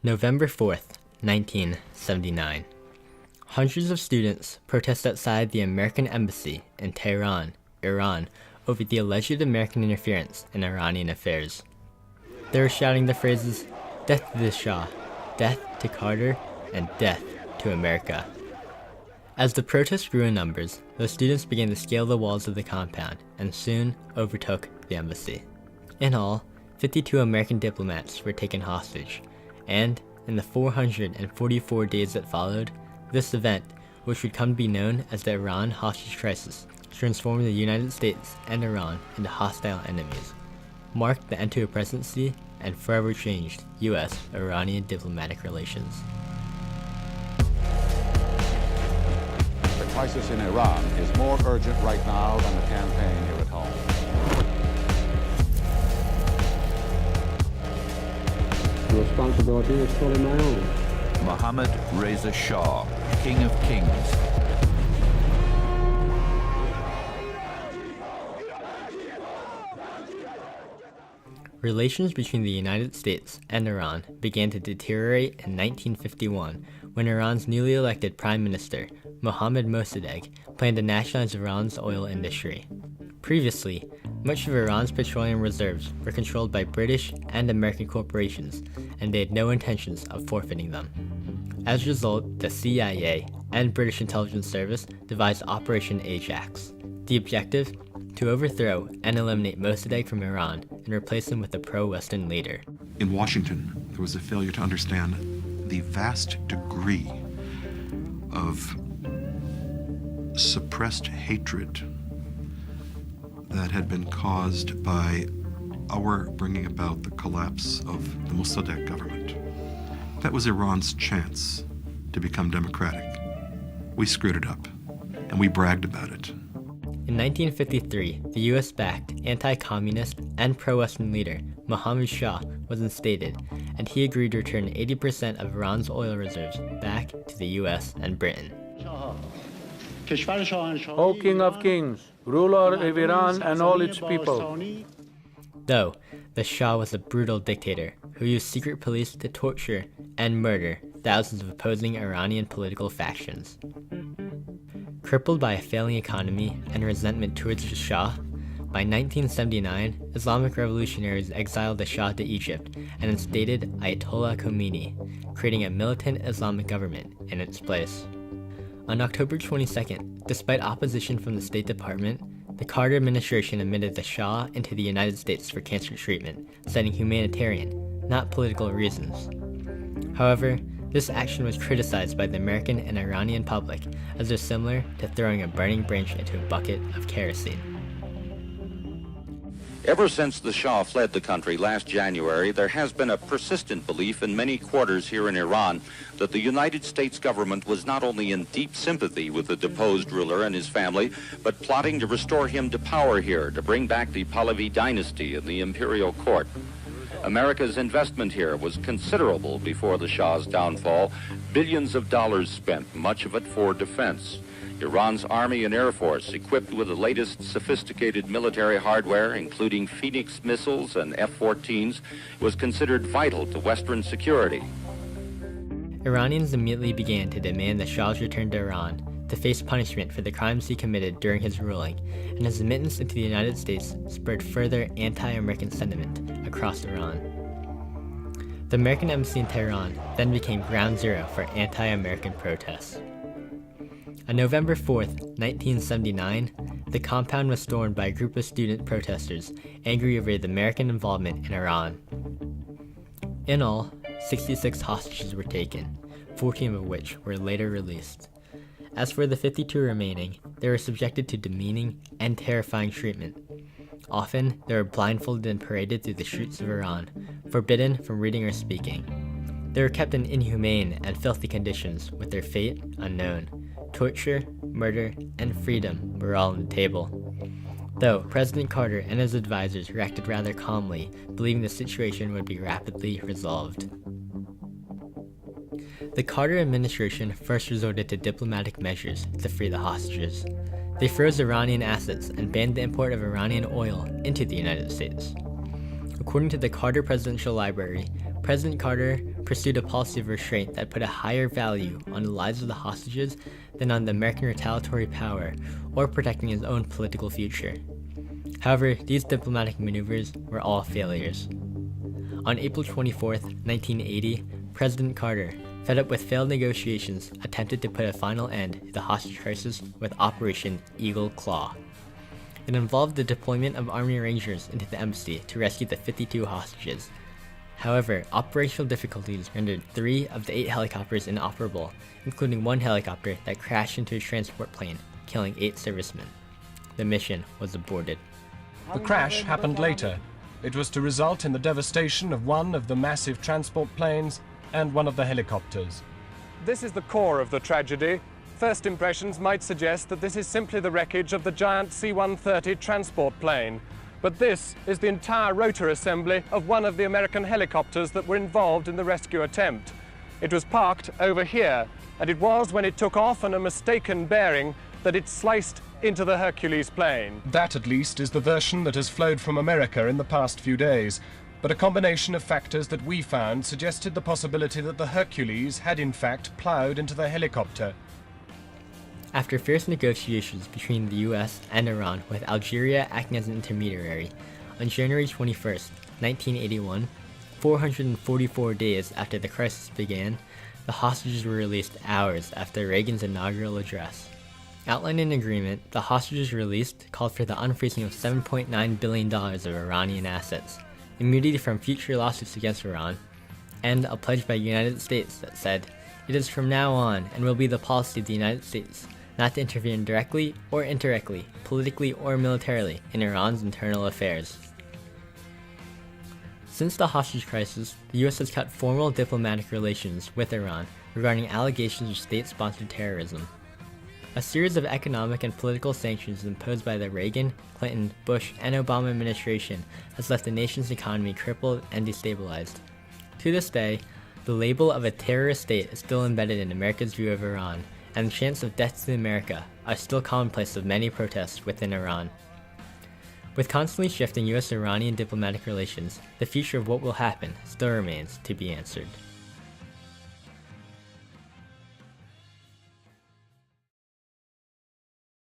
November 4th, 1979. Hundreds of students protest outside the American embassy in Tehran, Iran, over the alleged American interference in Iranian affairs. They were shouting the phrases, "Death to the Shah," "Death to Carter," and "Death to America." As the protests grew in numbers, the students began to scale the walls of the compound and soon overtook the embassy. In all, 52 American diplomats were taken hostage, and in the 444 days that followed, this event, which would come to be known as the Iran hostage crisis, transformed the United States and Iran into hostile enemies, marked the end to a presidency, and forever changed U.S.-Iranian diplomatic relations. The crisis in Iran is more urgent right now than the campaign here at home. The responsibility is fully my own. Mohammad Reza Shah, King of Kings. Relations between the United States and Iran began to deteriorate in 1951 when Iran's newly elected Prime Minister, Mohammad Mossadegh, planned to nationalize Iran's oil industry. Previously, much of Iran's petroleum reserves were controlled by British and American corporations, and they had no intentions of forfeiting them. As a result, the CIA and British intelligence service devised Operation Ajax. The objective? To overthrow and eliminate Mossadegh from Iran and replace him with a pro-Western leader. In Washington, there was a failure to understand the vast degree of suppressed hatred that had been caused by our bringing about the collapse of the Mossadegh government. That was Iran's chance to become democratic. We screwed it up, and we bragged about it. In 1953, the US-backed anti-communist and pro-Western leader Mohammad Shah was instated, and he agreed to return 80% of Iran's oil reserves back to the US and Britain. O King of Kings, ruler of Iran and all its people. Though, the Shah was a brutal dictator who used secret police to torture and murder thousands of opposing Iranian political factions. Crippled by a failing economy and resentment towards the Shah, by 1979, Islamic revolutionaries exiled the Shah to Egypt and instated Ayatollah Khomeini, creating a militant Islamic government in its place. On October 22nd, despite opposition from the State Department, the Carter administration admitted the Shah into the United States for cancer treatment, citing humanitarian, not political reasons. However, this action was criticized by the American and Iranian public as though similar to throwing a burning branch into a bucket of kerosene. Ever since the Shah fled the country last January, there has been a persistent belief in many quarters here in Iran that the United States government was not only in deep sympathy with the deposed ruler and his family, but plotting to restore him to power here, to bring back the Pahlavi dynasty in the imperial court. America's investment here was considerable before the Shah's downfall, billions of dollars spent, much of it for defense. Iran's Army and Air Force, equipped with the latest sophisticated military hardware, including Phoenix missiles and F-14s, was considered vital to Western security. Iranians immediately began to demand the Shah's return to Iran to face punishment for the crimes he committed during his ruling, and his admittance into the United States spurred further anti-American sentiment across Iran. The American embassy in Tehran then became ground zero for anti-American protests. On November 4th, 1979, the compound was stormed by a group of student protesters angry over the American involvement in Iran. In all, 66 hostages were taken, 14 of which were later released. As for the 52 remaining, they were subjected to demeaning and terrifying treatment. Often, they were blindfolded and paraded through the streets of Iran, forbidden from reading or speaking. They were kept in inhumane and filthy conditions, with their fate unknown. Torture, murder, and freedom were all on the table. Though President Carter and his advisors reacted rather calmly, believing the situation would be rapidly resolved. The Carter administration first resorted to diplomatic measures to free the hostages. They froze Iranian assets and banned the import of Iranian oil into the United States. According to the Carter Presidential Library, President Carter pursued a policy of restraint that put a higher value on the lives of the hostages than on the American retaliatory power or protecting his own political future. However, these diplomatic maneuvers were all failures. On April 24, 1980, President Carter, fed up with failed negotiations, attempted to put a final end to the hostage crisis with Operation Eagle Claw. It involved the deployment of Army Rangers into the embassy to rescue the 52 hostages. However, operational difficulties rendered 3 of the 8 helicopters inoperable, including one helicopter that crashed into a transport plane, killing 8 servicemen. The mission was aborted. The crash happened later. It was to result in the devastation of one of the massive transport planes and one of the helicopters. This is the core of the tragedy. First impressions might suggest that this is simply the wreckage of the giant C-130 transport plane. But this is the entire rotor assembly of one of the American helicopters that were involved in the rescue attempt. It was parked over here, and it was when it took off on a mistaken bearing that it sliced into the Hercules plane. That, at least, is the version that has flowed from America in the past few days. But a combination of factors that we found suggested the possibility that the Hercules had in fact ploughed into the helicopter. After fierce negotiations between the US and Iran, with Algeria acting as an intermediary, on January 21, 1981, 444 days after the crisis began, the hostages were released hours after Reagan's inaugural address. Outlined in an agreement, the hostages released called for the unfreezing of $7.9 billion of Iranian assets, immunity from future lawsuits against Iran, and a pledge by the United States that said, "It is from now on and will be the policy of the United States not to intervene directly or indirectly, politically or militarily, in Iran's internal affairs." Since the hostage crisis, the US has cut formal diplomatic relations with Iran regarding allegations of state-sponsored terrorism. A series of economic and political sanctions imposed by the Reagan, Clinton, Bush, and Obama administration has left the nation's economy crippled and destabilized. To this day, the label of a terrorist state is still embedded in America's view of Iran, and the chants of death to America are still commonplace of many protests within Iran. With constantly shifting US-Iranian diplomatic relations, the future of what will happen still remains to be answered.